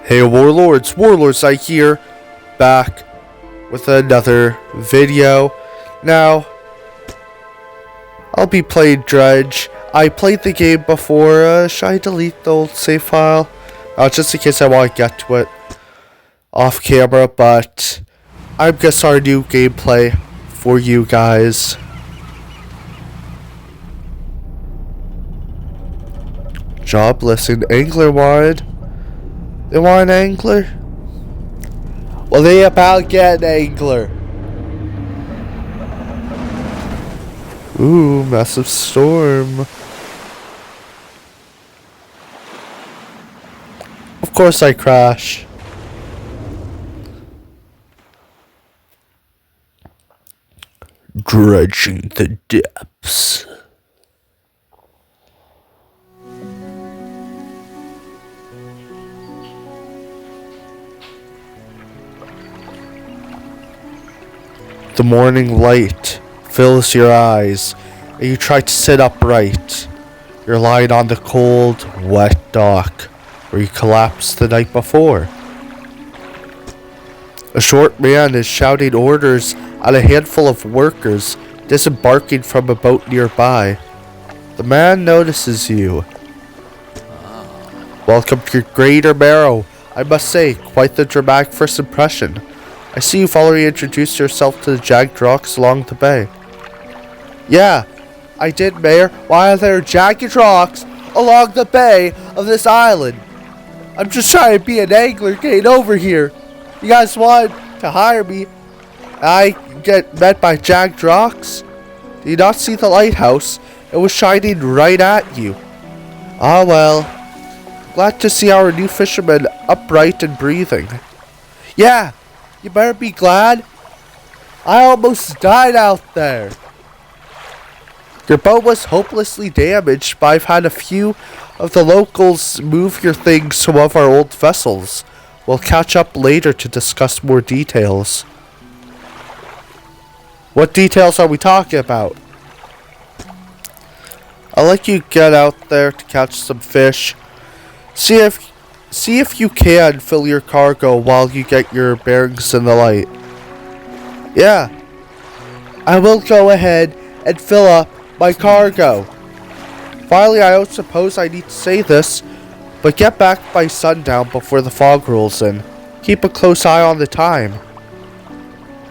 Hey Warlords I here, back with another video. Now, I'll be playing Dredge. I played the game before. Should I delete the old save file? Just in case I want to get to it off camera, but I'm gonna start a new gameplay for you guys. Jobless and angler wanted. They want an angler? Well, they about get an angler. Ooh, massive storm. Of course I crash. Dredging the depths. The morning light fills your eyes, and you try to sit upright. You're lying on the cold, wet dock, where you collapsed the night before. A short man is shouting orders at a handful of workers disembarking from a boat nearby. The man notices you. Welcome to Greater Barrow. I must say, quite the dramatic first impression. I see you've already introduced yourself to the jagged rocks along the bay. Yeah, I did, Mayor. Why are there jagged rocks along the bay of this island? I'm just trying to be an angler getting over here. You guys want to hire me? I get met by jagged rocks? Do you not see the lighthouse? It was shining right at you. Ah well. Glad to see our new fisherman upright and breathing. Yeah. You better be glad. I almost died out there. Your boat was hopelessly damaged, but I've had a few of the locals move your things to one of our old vessels. We'll catch up later to discuss more details. What details are we talking about? I'll let you get out there to catch some fish. See if you can fill your cargo while you get your bearings in the light. Yeah, I will go ahead and fill up my cargo. Finally, I don't suppose I need to say this, but get back by sundown before the fog rolls in. Keep a close eye on the time.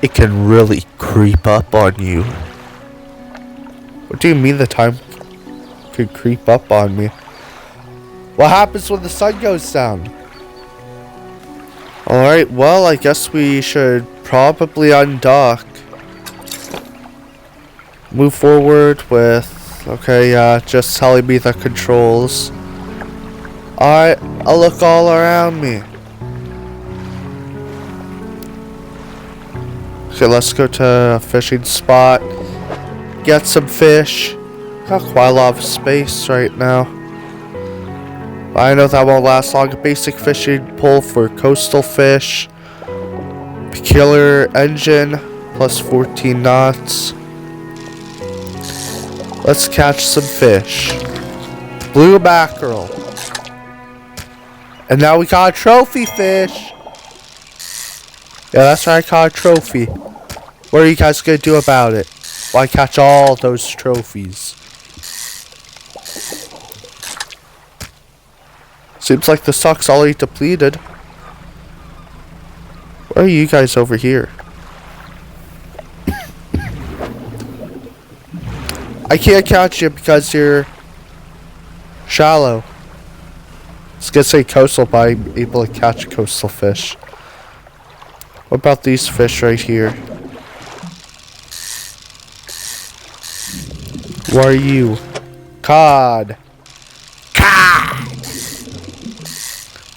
It can really creep up on you. What do you mean the time could creep up on me? What happens when the sun goes down? Alright, well, I guess we should probably undock. Move forward with... Okay, yeah, just telling me the controls. Alright, I'll look all around me. Okay, let's go to a fishing spot. Get some fish. Got quite a lot of space right now. I know that won't last long. A basic fishing pole for coastal fish. Peculiar engine. Plus 14 knots. Let's catch some fish. Blue mackerel. And now we got a trophy fish. Yeah, that's right. I caught a trophy. What are you guys going to do about it? Well, I catch all those trophies. Seems like the stock's already depleted. Where are you guys over here? I can't catch you because you're shallow. I was gonna say coastal, but I'm able to catch coastal fish. What about these fish right here? What are you? Cod.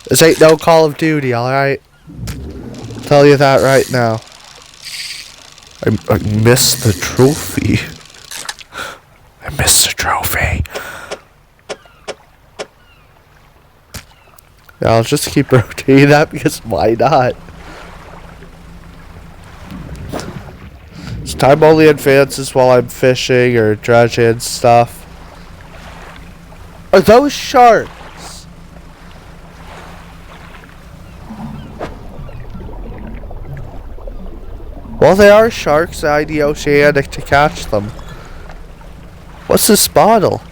This ain't no Call of Duty, alright? Tell you that right now. I missed the trophy. I missed the trophy. Yeah, I'll just keep rotating that because why not? Time only advances while I'm fishing or dredging and stuff. Are those sharks? Well, they are sharks in the oceanic to catch them. What's this bottle?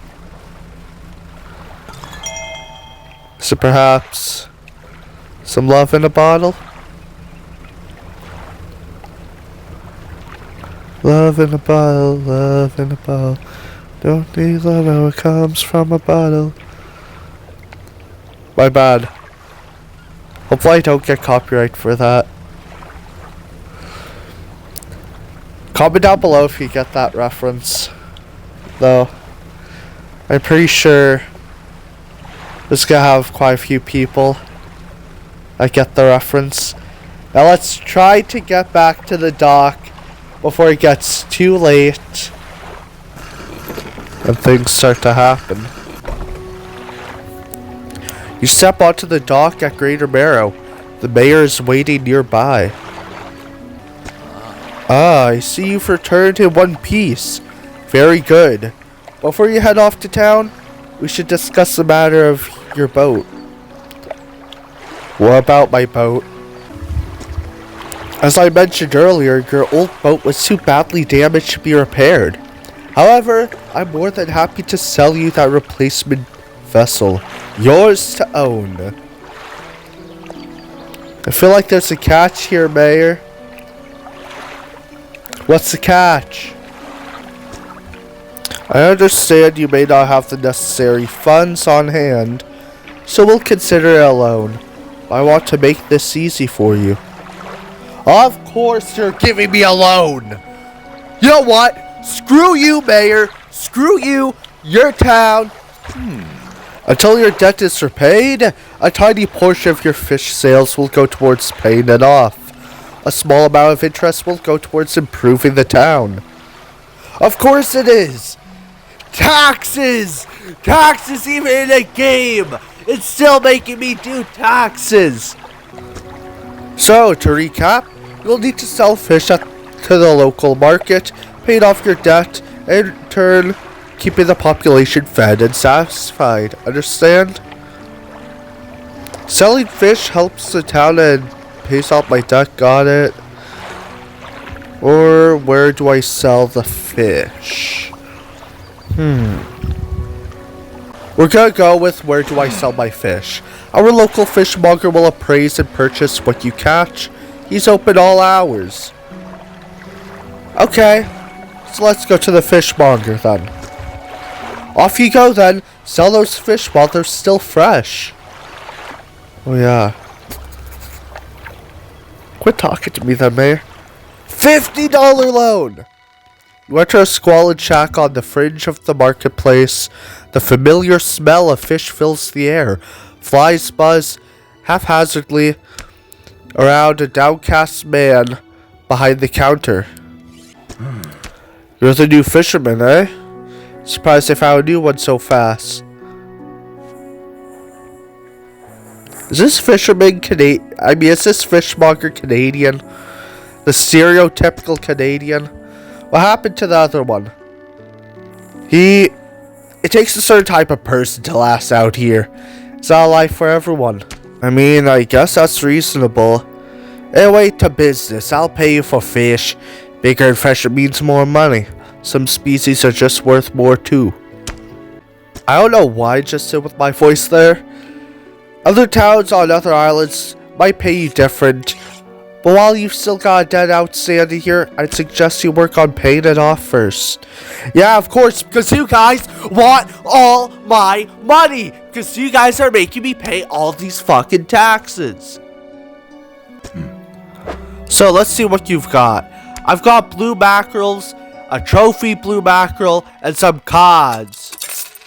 Is it perhaps some love in a bottle? Love in a bottle, love in a bottle. Don't need love how it comes from a bottle. My bad. Hopefully I don't get copyright for that. Comment down below if you get that reference. Though, I'm pretty sure this gonna have quite a few people that get the reference. Now let's try to get back to the dock before it gets too late and things start to happen. You step onto the dock at Greater Barrow. The mayor is waiting nearby. Ah, I see you've returned in one piece. Very good. Before you head off to town, we should discuss the matter of your boat. What about my boat? As I mentioned earlier, your old boat was too badly damaged to be repaired. However, I'm more than happy to sell you that replacement vessel. Yours to own. I feel like there's a catch here, Mayor. What's the catch? I understand you may not have the necessary funds on hand, so we'll consider it a loan. I want to make this easy for you. Of course you're giving me a loan! You know what? Screw you, Mayor! Screw you! Your town! Until your debt is repaid, a tiny portion of your fish sales will go towards paying it off. A small amount of interest will go towards improving the town. Of course it is! Taxes! Taxes even in a game! It's still making me do taxes! So, to recap, you'll need to sell fish to the local market, pay off your debt, and in turn, keeping the population fed and satisfied. Understand? Selling fish helps the town and pays off my debt. Got it? Or where do I sell the fish? We're gonna go with where do I sell my fish. Our local fishmonger will appraise and purchase what you catch. He's open all hours. Okay, so let's go to the fishmonger then. Off you go then. Sell those fish while they're still fresh. Oh yeah. Quit talking to me then, Mayor. $50 loan! You enter a squalid shack on the fringe of the marketplace. The familiar smell of fish fills the air. Flies buzz haphazardly around a downcast man behind the counter. You're the new fisherman, eh? Surprised I found a new one so fast. Is this fisherman Canadian? Is this fishmonger Canadian? The stereotypical Canadian? What happened to the other one? It takes a certain type of person to last out here. It's not a life for everyone. I mean, I guess that's reasonable. Anyway, to business. I'll pay you for fish. Bigger and fresher means more money. Some species are just worth more too. I don't know why I just did with my voice there. Other towns on other islands might pay you different. But while you've still got a debt outstanding here, I'd suggest you work on paying it off first. Yeah, of course, because you guys want all my money. Because you guys are making me pay all these fucking taxes. So let's see what you've got. I've got blue mackerels, a trophy blue mackerel, and some cods.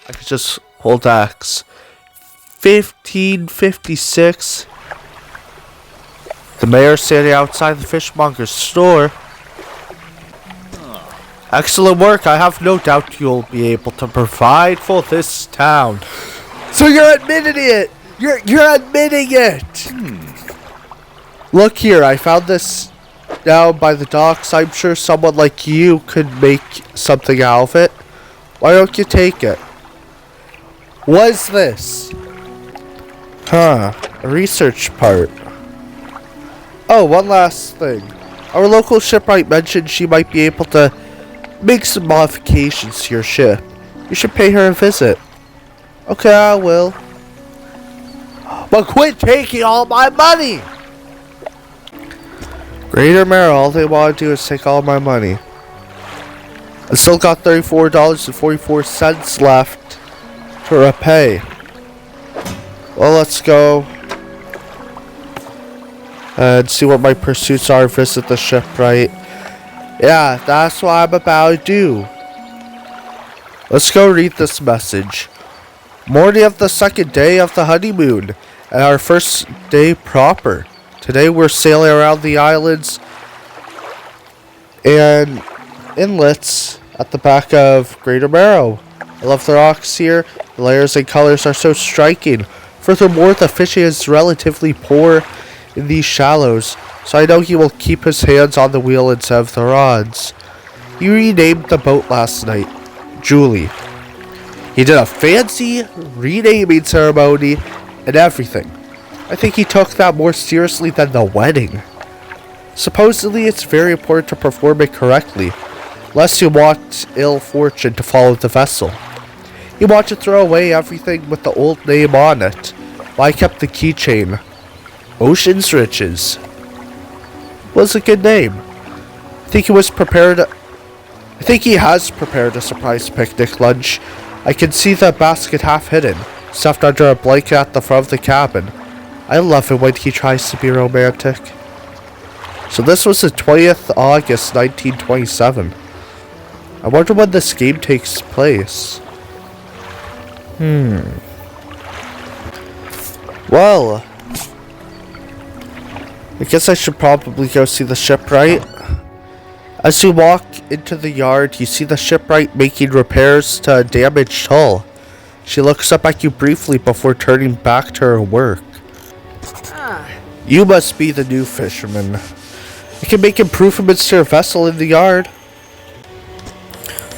I could just hold X. 1556. The mayor's standing outside the fishmonger's store. Excellent work. I have no doubt you'll be able to provide for this town. So you're admitting it. You're admitting it. Look here. I found this down by the docks. I'm sure someone like you could make something out of it. Why don't you take it? What's this? A research part. Oh, one last thing. Our local shipwright mentioned she might be able to make some modifications to your ship. You should pay her a visit. Okay, I will. But quit taking all my money! Greater Mare, all they want to do is take all my money. I still got $34.44 left to repay. Well, let's go and see what my pursuits are. Visit the shipwright. Yeah, that's what I'm about to do. Let's go read this message. Morning of the second day of the honeymoon, and our first day proper. Today we're sailing around the islands and inlets at the back of Greater Mare. I love the rocks here. The layers and colors are so striking. Furthermore, the fishing is relatively poor in these shallows, so I know he will keep his hands on the wheel instead of the rods. He renamed the boat last night, Julie. He did a fancy renaming ceremony and everything. I think he took that more seriously than the wedding. Supposedly, it's very important to perform it correctly, lest you want ill fortune to follow the vessel. He wanted to throw away everything with the old name on it, but I kept the keychain. Ocean's Riches was a good name. I think he has prepared a surprise picnic lunch. I can see the basket half hidden, stuffed under a blanket at the front of the cabin. I love it when he tries to be romantic. So this was the 20th August 1927. I wonder when this game takes place. Well, I guess I should probably go see the shipwright. As you walk into the yard, you see the shipwright making repairs to a damaged hull. She looks up at you briefly before turning back to her work. You must be the new fisherman. You can make improvements to your vessel in the yard.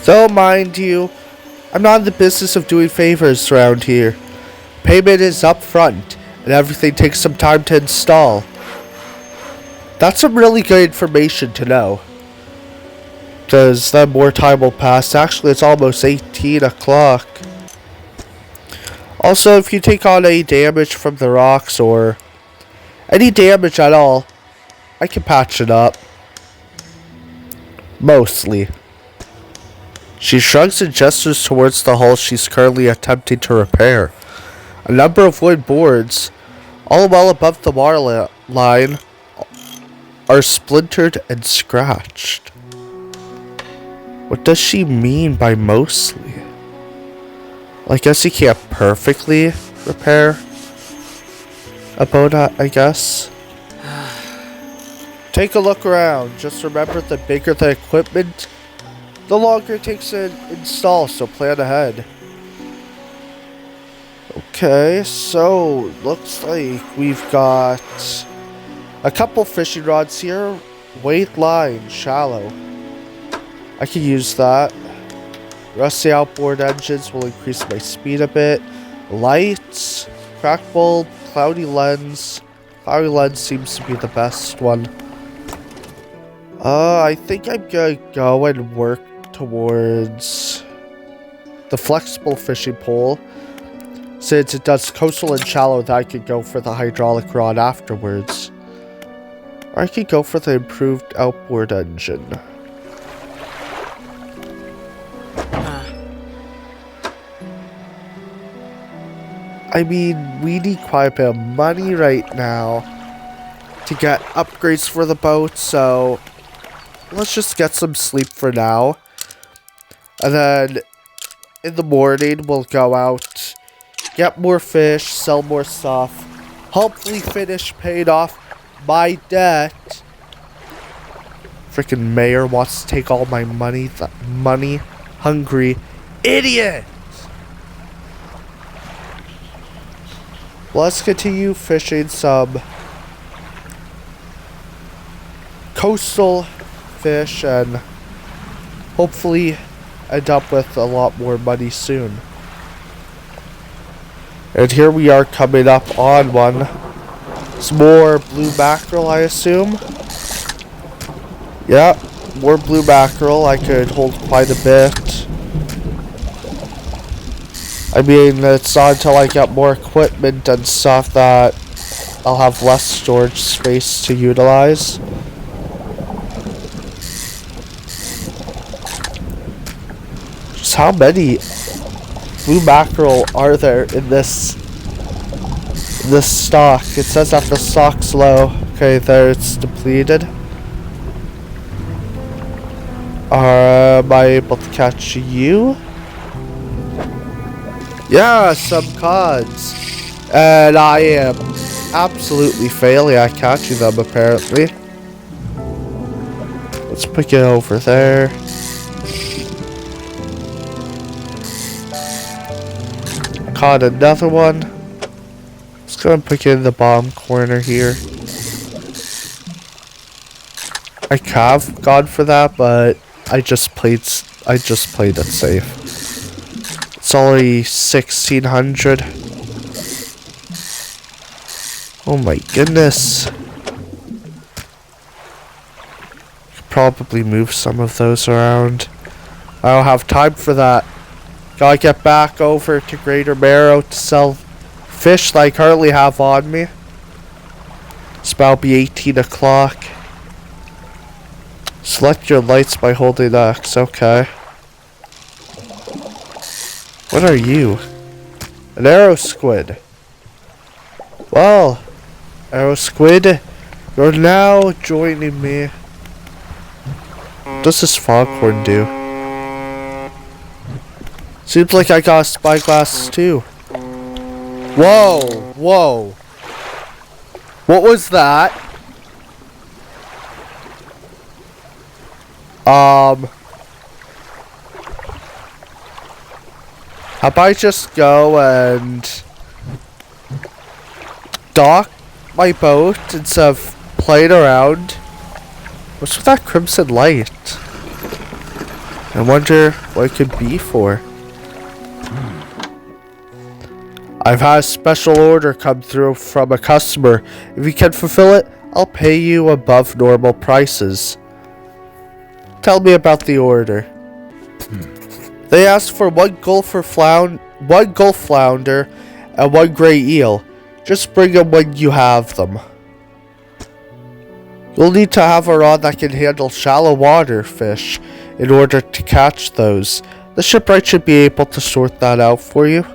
Though, mind you, I'm not in the business of doing favors around here. Payment is up front, and everything takes some time to install. That's some really good information to know. Because then more time will pass. Actually, it's almost 18 o'clock. Also, if you take on any damage from the rocks or any damage at all, I can patch it up. Mostly. She shrugs and gestures towards the hull she's currently attempting to repair. A number of wood boards, all well above the water line, are splintered and scratched. What does she mean by mostly? Well, I guess you can't perfectly repair a boat, I guess. Take a look around. Just remember, the bigger the equipment, the longer it takes to install, so plan ahead. Okay, so looks like we've got a couple fishing rods here. Weight line, shallow. I can use that. Rusty outboard engines will increase my speed a bit. Lights, crack bulb, cloudy lens. Cloudy lens seems to be the best one. I think I'm gonna go and work towards the flexible fishing pole. Since it does coastal and shallow, that I could go for the hydraulic rod afterwards. Or I could go for the improved outboard engine. I mean, we need quite a bit of money right now to get upgrades for the boat, so let's just get some sleep for now. And then in the morning, we'll go out, get more fish, sell more stuff, hopefully finish paying off my debt. Freaking mayor wants to take all my money, the money hungry idiot. Let's continue fishing some coastal fish and hopefully end up with a lot more money soon. And here we are coming up on one. Some more blue mackerel, I assume. Yeah, more blue mackerel. I could hold quite a bit. I mean, it's not until I get more equipment and stuff that I'll have less storage space to utilize. Just how many blue mackerel are there in this stock? It says that the stock's low. Okay, there it's depleted. Am I able to catch you? Yeah, some cods. And I am absolutely failing at catching them, apparently. Let's pick it over there. Caught another one. Just gonna pick it in the bottom corner here. I could have gone for that, but I just played it safe. It's only 1600. Oh my goodness. Could probably move some of those around. I don't have time for that. Gotta get back over to Greater Barrow to sell fish that I currently have on me. It's about to be 18 o'clock. Select your lights by holding X. Okay. What are you? An arrow squid. Well, arrow squid, you're now joining me. What does this foghorn do? Seems like I got a spyglass too. Whoa, whoa. What was that? How about I just go and dock my boat instead of playing around? What's with that crimson light? I wonder what it could be for. I've had a special order come through from a customer. If you can fulfill it, I'll pay you above normal prices. Tell me about the order. They asked for one gulf flounder, and one gray eel. Just bring them when you have them. You'll need to have a rod that can handle shallow water fish in order to catch those. The shipwright should be able to sort that out for you.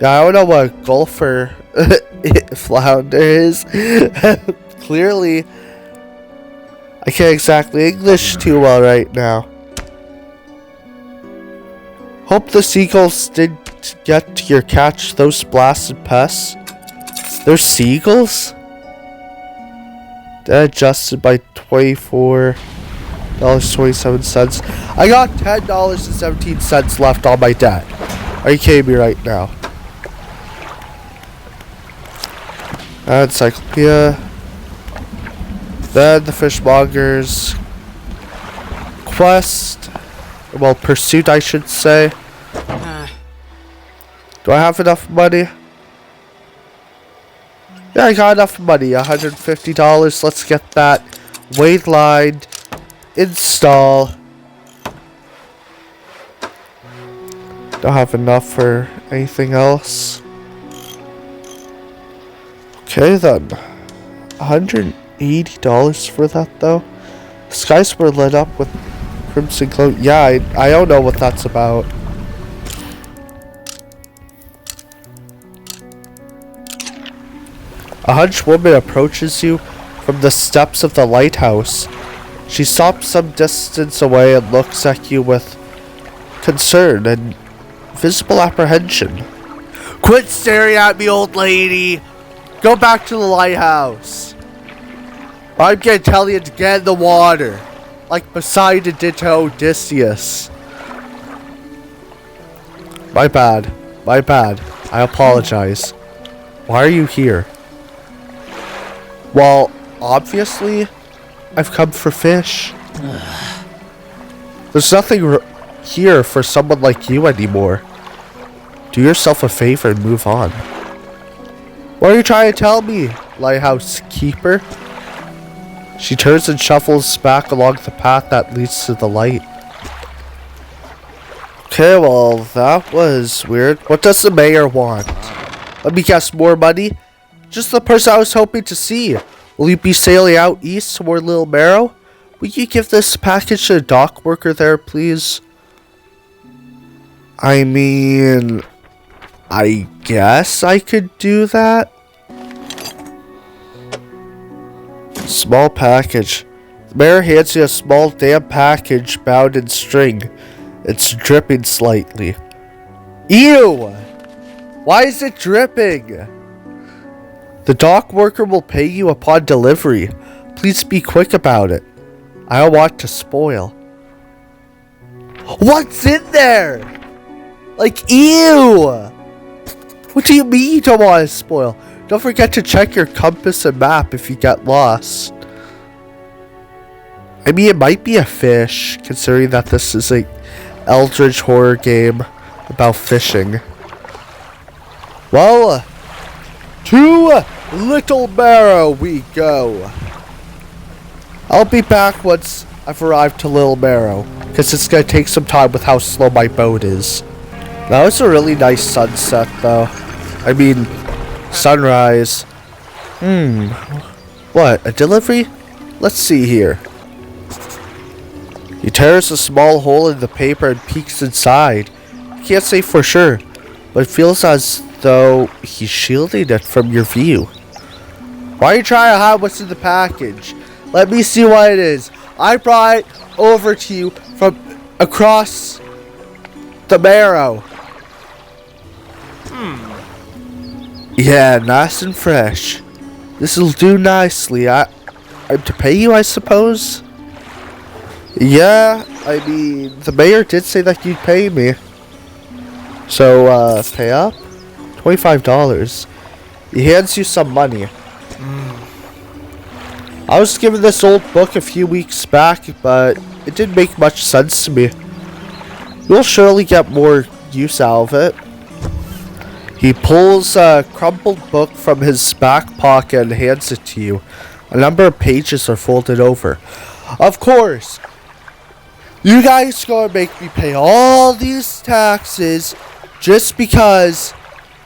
Yeah, I don't know what a gulfer flounder is. Clearly, I can't exactly English too well right now. Hope the seagulls did get to your catch those blasted pests. They're seagulls? That adjusted by $24.27. I got $10.17 left on my debt. Are you kidding me right now? Encyclopedia. Then the fishmonger's quest. Well, pursuit, I should say. Do I have enough money? Yeah, I got enough money. $150. Let's get that weight lined. Install. Don't have enough for anything else. Okay then. $180 for that though. The skies were lit up with crimson glow. Yeah, I don't know what that's about. A hunched woman approaches you from the steps of the lighthouse. She stops some distance away and looks at you with concern and visible apprehension. Quit staring at me, old lady! Go back to the lighthouse. I'm gonna tell you to get in the water, like Poseidon did to Odysseus. My bad. My bad. I apologize. Why are you here? Well, obviously, I've come for fish. There's nothing here for someone like you anymore. Do yourself a favor and move on. What are you trying to tell me, lighthouse keeper? She turns and shuffles back along the path that leads to the light. Okay, well, that was weird. What does the mayor want? Let me guess, more money? Just the person I was hoping to see. Will you be sailing out east toward Little Barrow? Will you give this package to a dock worker there, please? I mean, I guess I could do that. Small package. The mayor hands you a small damp package bound in string. It's dripping slightly. Ew! Why is it dripping? The dock worker will pay you upon delivery. Please be quick about it. I don't want to spoil. What's in there? Like, ew! What do you mean you don't want to spoil? Don't forget to check your compass and map if you get lost. I mean, it might be a fish, considering that this is a eldritch horror game about fishing. Well, to Little Barrow we go. I'll be back once I've arrived to Little Barrow, because it's going to take some time with how slow my boat is. That was a really nice sunset, though. I mean, sunrise. What, a delivery? Let's see here. He tears a small hole in the paper and peeks inside. Can't say for sure, but it feels as though he's shielding it from your view. Why are you trying to hide what's in the package? Let me see what it is. I brought it over to you from across the Barrow. Yeah, nice and fresh. This'll do nicely. I'm to pay you, I suppose? Yeah, I mean, the mayor did say that you'd pay me. So, pay up? $25. He hands you some money. I was given this old book a few weeks back, but it didn't make much sense to me. You'll surely get more use out of it. He pulls a crumpled book from his back pocket and hands it to you. A number of pages are folded over. Of course! You guys gonna make me pay all these taxes just because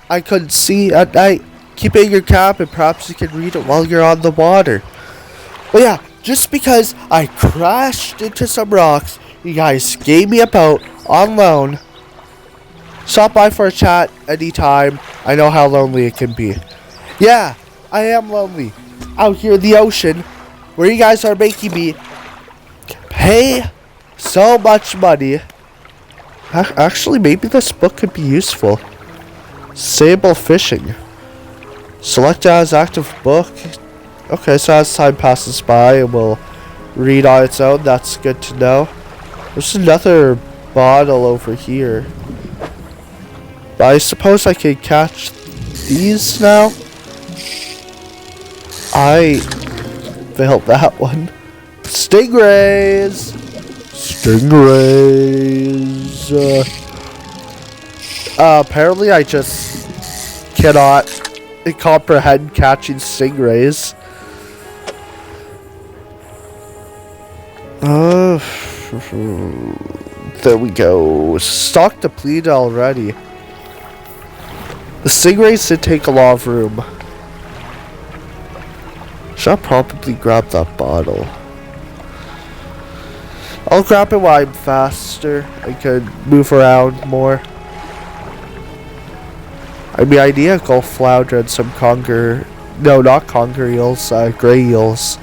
I couldn't see at night. Keep it in your cap and perhaps you can read it while you're on the water. But yeah, just because I crashed into some rocks, you guys gave me a boat on loan. Stop by for a chat anytime. I know how lonely it can be. Yeah, I am lonely. Out here in the ocean, where you guys are making me pay so much money. Actually, maybe this book could be useful. Sable fishing. Select as active book. Okay, so as time passes by, it will read on its own. That's good to know. There's another bottle over here. But I suppose I could catch these now. I failed that one. Stingrays! Stingrays! Apparently I just cannot comprehend catching stingrays. There we go. Stock depleted already. The stingrays did take a lot of room. Should I probably grab that bottle? I'll grab it while I'm faster. I could move around more. I mean, I need a gulf flounder and some conger. No, not conger eels. Gray eels.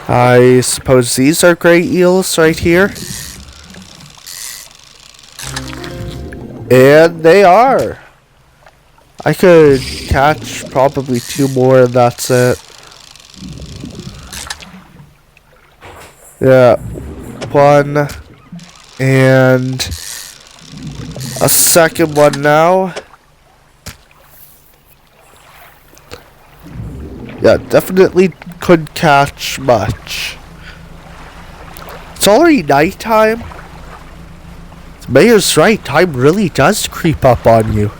I suppose these are gray eels right here. And they are. I could catch probably 2 more and that's it. Yeah. 1. And a second one now. Yeah, definitely couldn't catch much. It's already nighttime. The mayor's right, time really does creep up on you.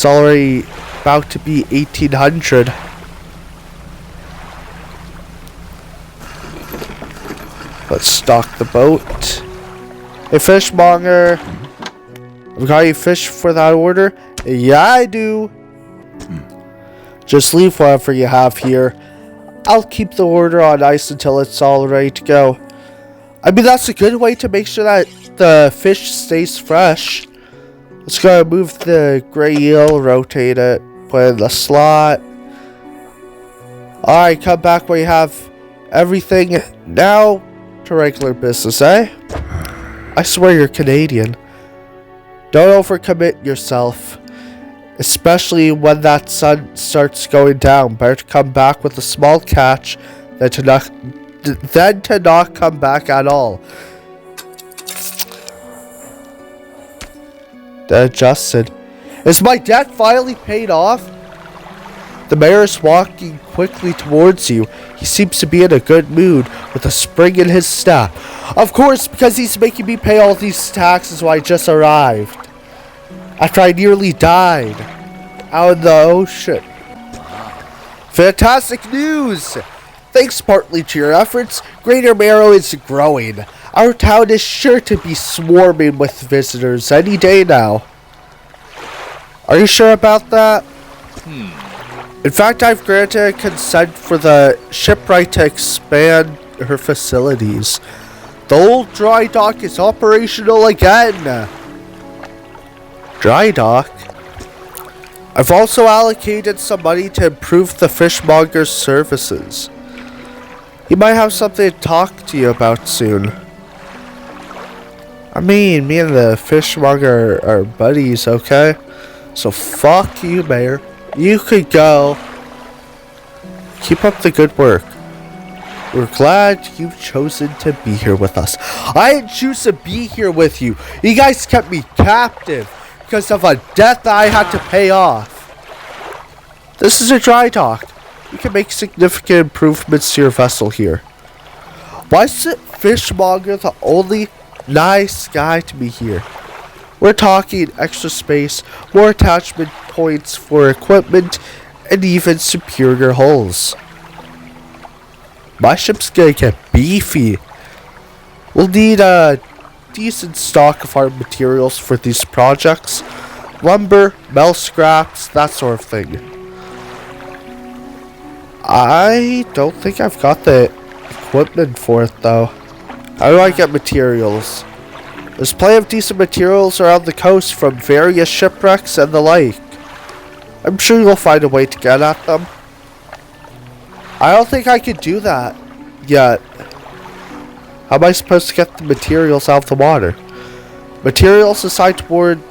It's already about to be 1800. Let's stock the boat. Hey, fishmonger. I've got you fish for that order? Yeah, I do. Just leave whatever you have here. I'll keep the order on ice until it's all ready to go. I mean, that's a good way to make sure that the fish stays fresh. Let's go move the gray eel, rotate it, put it in the slot. Alright, come back when you have everything. Now to regular business, eh? I swear you're Canadian. Don't overcommit yourself. Especially when that sun starts going down. Better to come back with a small catch than to not come back at all. Adjusted. Is my debt finally paid off? The mayor is walking quickly towards you. He seems to be in a good mood with a spring in his step. Of course, because he's making me pay all these taxes when I just arrived. After I nearly died out in the ocean. Fantastic news! Thanks partly to your efforts, Greater Marrow is growing. Our town is sure to be swarming with visitors any day now. Are you sure about that? In fact, I've granted consent for the shipwright to expand her facilities. The old dry dock is operational again. Dry dock? I've also allocated some money to improve the fishmonger's services. He might have something to talk to you about soon. I mean, me and the fishmonger are buddies, okay? So fuck you, Mayor. You could go. Keep up the good work. We're glad you've chosen to be here with us. I didn't choose to be here with you. You guys kept me captive because of a debt that I had to pay off. This is a dry dock. You can make significant improvements to your vessel here. Why is the fishmonger the only nice guy to be here? We're talking extra space, more attachment points for equipment, and even superior hulls. My ship's gonna get beefy. We'll need a decent stock of hard materials for these projects. Lumber, metal scraps, that sort of thing. I don't think I've got the equipment for it though. How do I get materials? There's plenty of decent materials around the coast from various shipwrecks and the like. I'm sure you'll find a way to get at them. I don't think I could do that yet. How am I supposed to get the materials out of the water? Materials assigned towards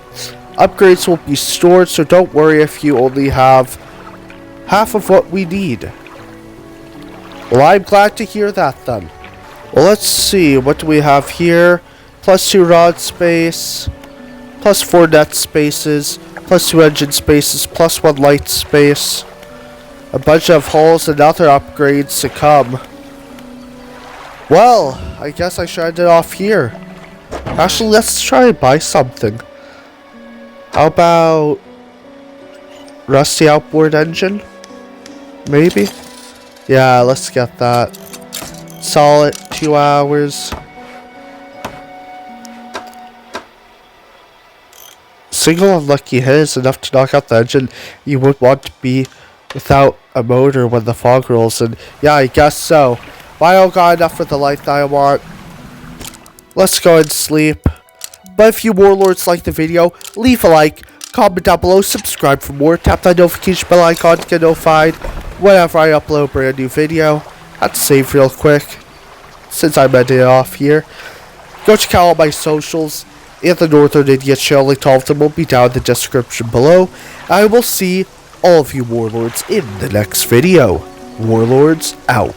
upgrades will be stored, so don't worry if you only have half of what we need. Well, I'm glad to hear that then. Well, let's see. What do we have here? +2 rod space, +4 net spaces, +2 engine spaces, +1 light space. A bunch of hulls and other upgrades to come. Well, I guess I should end it off here. Actually, let's try and buy something. How about rusty outboard engine? Maybe? Yeah, let's get that. Solid 2 hours. Single unlucky hit is enough to knock out the engine. You would want to be without a motor when the fog rolls in. Yeah, I guess so. But I don't got enough for the life that I want. Let's go and sleep. But if you warlords like the video, leave a like, comment down below, subscribe for more, tap that notification bell icon to get notified whenever I upload a brand new video. I have to save real quick since I'm ending it off here. Go check out all my socials and the Northern Idiot channel. Link to all of them will be down in the description below. I will see all of you warlords in the next video. Warlords out.